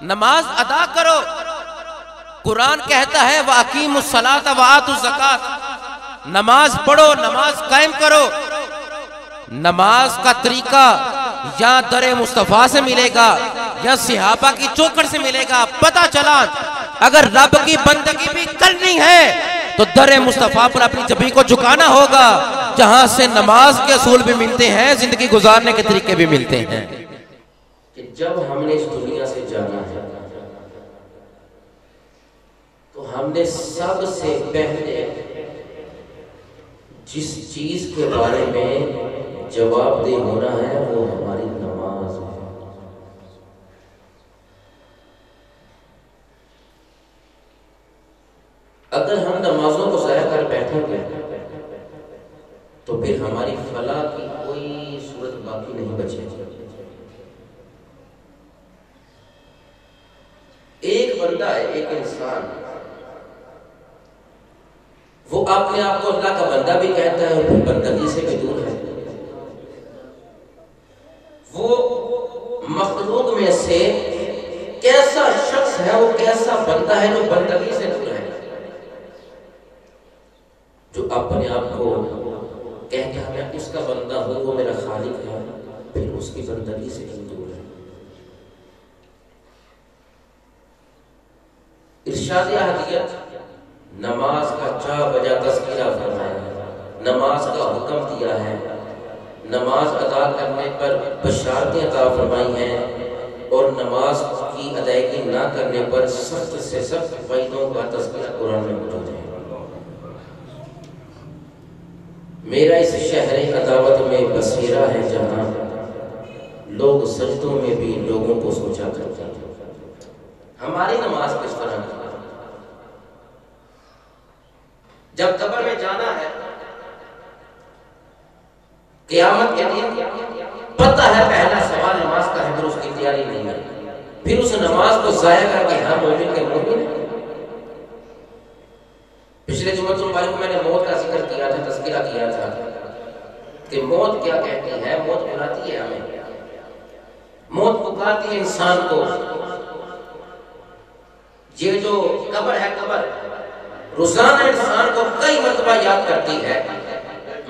नमाज अदा करो। कुरान कहता है वाकीमुस्सलात व आतुज़ ज़कात, नमाज पढ़ो, नमाज कायम करो। नमाज का तरीका या दरे मुस्तफा से मिलेगा या सिहाबा की चौखट से मिलेगा। पता चला अगर रब की बंदगी भी करनी है तो दरे मुस्तफा पर अपनी जबी को झुकाना होगा, जहां से नमाज के असूल भी मिलते हैं, जिंदगी गुजारने के तरीके भी मिलते हैं। कि जब हमने इस दुनिया से जाना है तो हमने सबसे पहले जिस चीज के बारे में जवाबदेह होना है वो हमारी नमाज है। अगर हम नमाजों को ज़ाया कर बैठेंगे तो फिर हमारी फलाह की कोई सूरत बाकी नहीं बचेगी। एक बंदा है, एक इंसान, वो अपने आप को अल्लाह का बंदा भी कहता है और फिर बंदगी से भी दूर है। वो मखलूक में से कैसा शख्स है, वो कैसा बंदा है जो बंदगी से दूर है, जो अपने आप को कहता है मैं उसका बंदा हूं, वो मेरा खालिक है, फिर उसकी बंदगी से दूर है। इरशाद अहदियत नमाज का चा बजा तज़किरा फरमाया, नमाज का हुक्म दिया है, नमाज अदा करने पर बशारतें अता फरमाई हैं और नमाज की अदायगी ना करने पर सख्त से सख्त वईदों का तज़किरा कुरान में मौजूद है। मेरा इस शहर अदावत में बसेरा है जहां लोग सजदों में भी लोगों को सोचा करते हैं। हमारी नमाज किस तरह की? जब कब्र में जाना है, क़यामत के दिन पता है पहला सवाल नमाज का है, फिर उसकी तैयारी नहीं है, फिर उस नमाज को ज़ाया करके हम मोमिन के मोमिन। पिछले जुम्मतुल बारी को मैंने मौत का जिक्र किया था, तज़किरा किया था कि मौत क्या कहती है। मौत बुलाती है हमें, मौत पुकारती है इंसान को। ये जो कब्र है, कब्र रोजाना इंसान को कई मरतबा याद करती है,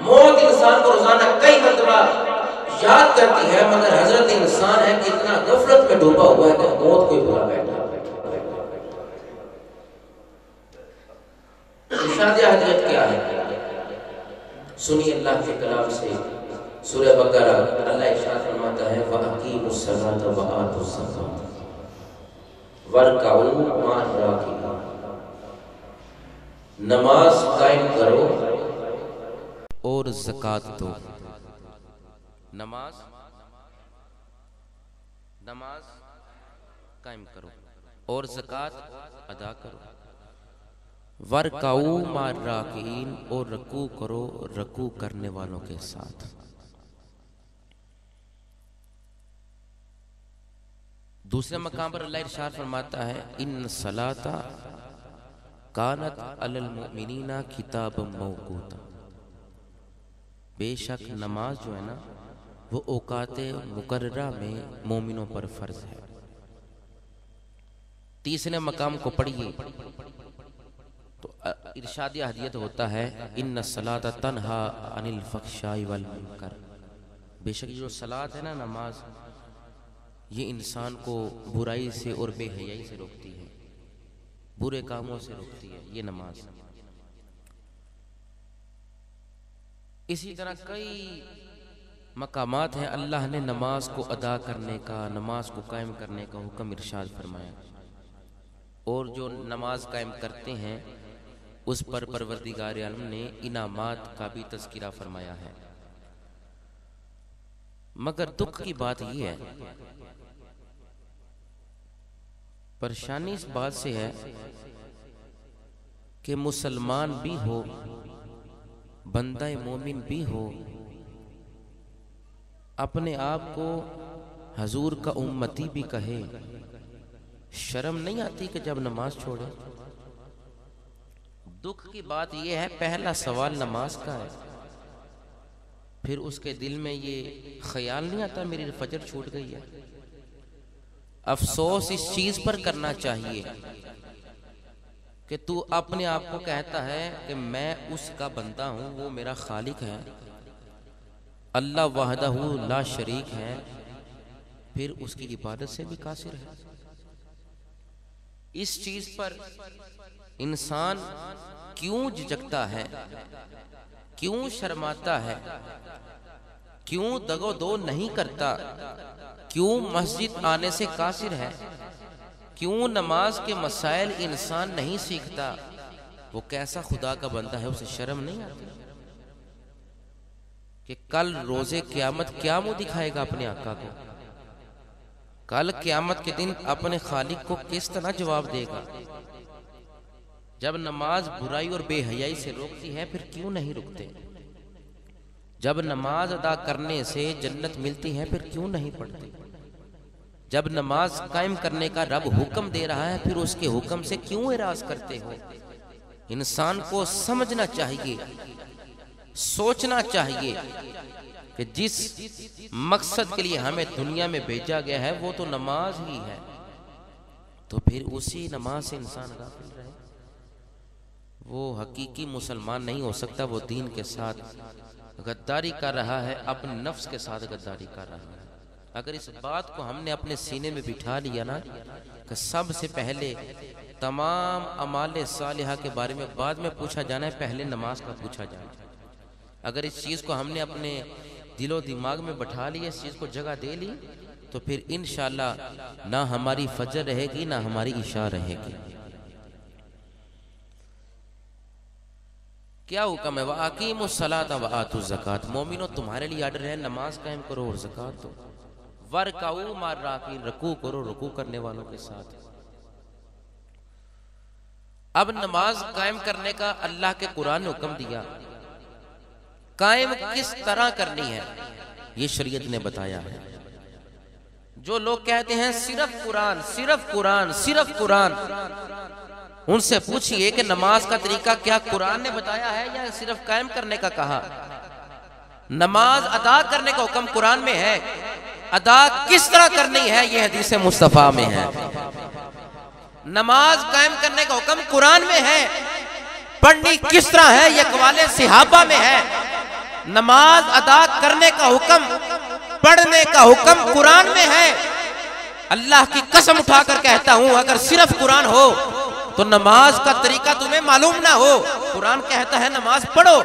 मौत इंसान को रोजाना कई मरतबा याद करती है, मगर हजरत इंसान है कि इतना गफलत में डूबा हुआ है कि मौत को भुला बैठा। इरशाद अहदियत क्या है? सुनिए अल्लाह के कलाम से, सूरह बकरा। अल्लाह इरशाद फरमाता है वअकीमुस्सलात व आतुज़ ज़कात वरकऊ मअर राकिईन, नमाज कायम करो और ज़कात दो। नमाज कायम करो और ज़कात अदा करो। वरकऊ मअर राकिईन, और रकू करो रकू करने वालों के साथ। दूसरे मकाम पर अल्लाह इरशाद फरमाता है इन सलाता कानत अलल मुमिनीना किताबम मौकूता, बेशक नमाज जो है ना वो औकाते मुकर्ररा में मोमिनों पर फर्ज है। तीसरे मकाम को पढ़िए तो इरशाद अहदियत होता है इन्न सलात तन्हा अनिल फहशाई वल मुनकर, बेशक जो सलात है ना, नमाज, ये इंसान को बुराई से और बेहयाई से रोकती है, बुरे कामों से रोकती है ये नमाज। इसी तरह कई मकामात हैं अल्लाह ने नमाज को अदा करने का, नमाज को कायम करने का हुक्म इरशाद फरमाया, और जो नमाज कायम करते हैं उस पर परवरदिगार आलम ने इनामात का भी तज़किरा फरमाया है। मगर दुख की बात यह है, परेशानी इस बात से है कि मुसलमान भी हो, बंदा मोमिन भी हो, अपने आप को हजूर का उम्मती भी कहे, शर्म नहीं आती कि जब नमाज छोड़े। दुख की बात यह है पहला सवाल नमाज का है, फिर उसके दिल में ये ख्याल नहीं आता मेरी फजर छूट गई है, अफसोस इस चीज पर करना चाहिए कि तू अपने आप को कहता है कि मैं उसका बंदा हूं, वो मेरा खालिक है, अल्लाह वहदहू ला शरीक है, फिर उसकी इबादत से भी कासिर है। इस चीज पर इंसान क्यों झिझकता है, क्यों शर्माता है, क्यों दगोदो नहीं करता, क्यों मस्जिद आने से कासिर है, क्यों नमाज के मसाइल इंसान नहीं सीखता? वो कैसा खुदा का बंदा है, उसे शर्म नहीं आती कि कल रोजे क़यामत क्या मुंह दिखाएगा अपने आका को? कल क़यामत के दिन अपने खालिक को किस तरह जवाब देगा? जब नमाज बुराई और बेहयाई से रोकती है, फिर क्यों नहीं रुकते? जब नमाज अदा करने से जन्नत मिलती है, फिर क्यों नहीं पढ़ते? जब नमाज कायम करने का रब हुक्म दे रहा है, फिर उसके हुक्म से क्यों एराज करते हो? इंसान को समझना चाहिए, सोचना चाहिए कि जिस मकसद के लिए हमें दुनिया में भेजा गया है वो तो नमाज ही है, तो फिर उसी नमाज से इंसान गाफिल रहे। वो हकीकी मुसलमान नहीं हो सकता, वो दीन के साथ गद्दारी कर रहा है, अपने नफ्स के साथ गद्दारी कर रहा है। अगर इस बात को हमने अपने सीने में बिठा लिया ना कि सबसे पहले तमाम अमाले सालिहा के बारे में बाद में पूछा जाना है, पहले नमाज का पूछा जाना है। अगर इस चीज़ को हमने अपने दिलो दिमाग में बैठा लिया, इस चीज़ को जगह दे ली, तो फिर इंशाअल्लाह ना हमारी फजर रहेगी ना हमारी इशा रहेगी। क्या हुक्म है? वाक़ीमुस्सलात व आतुज़ ज़कात। मोमिनो तुम्हारे लिए आर्डर है, नमाज कायम करो और ज़कात दो। वर्काऊ मार राकीन, रुकू करो रुकू करने वालों के साथ। अब नमाज कायम करने का अल्लाह के कुरान ने हुक्म दिया, कायम किस तरह करनी है ये शरीयत ने बताया है। जो लोग कहते हैं सिर्फ कुरान सिर्फ कुरान सिर्फ कुरान, उनसे पूछिए कि नमाज का तरीका क्या कुरान ने बताया है या सिर्फ कायम करने का कहा? नमाज अदा करने का हुक्म कुरान में है, अदा किस तरह करनी है ये हदीस मुस्तफा में है। नमाज कायम करने का हुक्म कुरान में है, पढ़नी किस तरह है ये अक़वाले सहाबा में है। नमाज अदा करने का हुक्म, पढ़ने का हुक्म कुरान में है। अल्लाह की कसम उठाकर कहता हूं, अगर सिर्फ कुरान हो तो नमाज का तरीका तुम्हें मालूम ना हो। कुरान कहता है नमाज पढ़ो,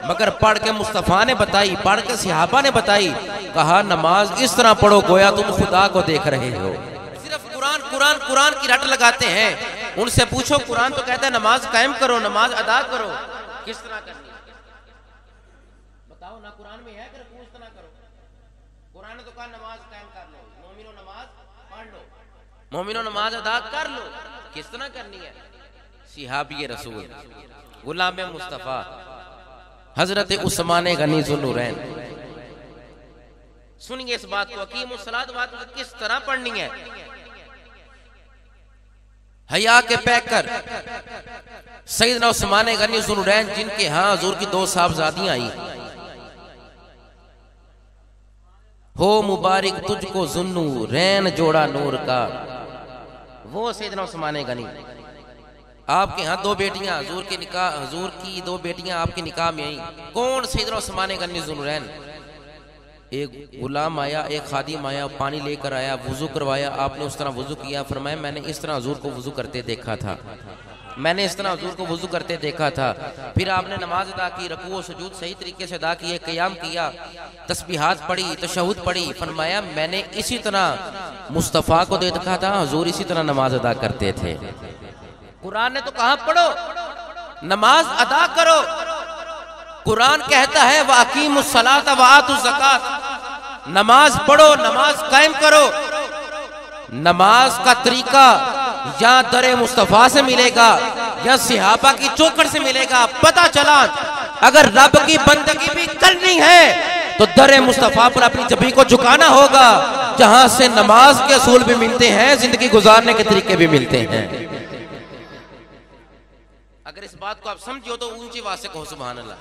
मगर पढ़ के मुस्तफा ने बताई, पढ़ के सहाबा ने बताई, कहा नमाज इस तरह पढ़ो गोया तुम खुदा को देख रहे हो। सिर्फ कुरान कुरान कुरान की रट लगाते हैं। उनसे पूछो, कुरान तो कहता है नमाज कायम करो, नमाज अदा करो, किस तरह करनी बताओ ना? कुरान में है कि उस तरह करो? कुरान ने तो कहा नमाज कायम कर लो, मोमिनो नमाज पढ़ लो, मोमिनो नमाज अदा कर लो, किस तरह करनी है? सहाबी रसूल गुलाम मुस्तफा हजरत उस्मान गनी ज़ुन्नूरैन, सुनिए इस बात को, अकीमुस्सलात बात किस तरह पढ़नी है। हया के पैकर सैयदना उस्मान गनी ज़ुन्नूरैन, जिनके यहाँ हुजूर की 2 साहबजादियां आई, हो मुबारक तुझको ज़ुन्नूरैन जोड़ा नूर का, वो सैयदना उस्मान गनी। आपके यहाँ 2 बेटियां, हुजूर के निकाह, हुजूर की 2 बेटियां आपके निकाह में आई। कौन? सैयदना उस्मान गनी ज़ुन्नूरैन। एक गुलाम आया, एक खादिम आया, पानी लेकर आया, वुजू करवाया, आपने उस तरह वुजू किया। फरमाया मैंने इस तरह हुजूर को वुजू करते देखा था, मैंने इस तरह हुजूर को वुजू करते देखा था। फिर आपने नमाज अदा की, रुकू और सुजूद सही तरीके से अदा किए, क़याम किया, तस्बीहात पढ़ी, तशहुद पढ़ी। फरमाया मैंने इसी तरह मुस्तफ़ा को देखा था, हुजूर इसी तरह नमाज अदा करते थे। कुरान ने तो कहा पढ़ो, नमाज अदा करो। कुरान कहता है वाक़ीमुस्सलात व आतुज़ ज़कात, नमाज पढ़ो, नमाज कायम करो। नमाज का तरीका या दरे मुस्तफा से मिलेगा या सहाबा की चौखट से मिलेगा। पता चला अगर रब की बंदगी भी करनी है तो दरे मुस्तफा पर अपनी जबी को झुकाना होगा, जहां से नमाज के असूल भी मिलते हैं, जिंदगी गुजारने के तरीके भी मिलते हैं। अगर इस बात को आप समझो तो ऊंची आवाज से कहो सुभान अल्लाह।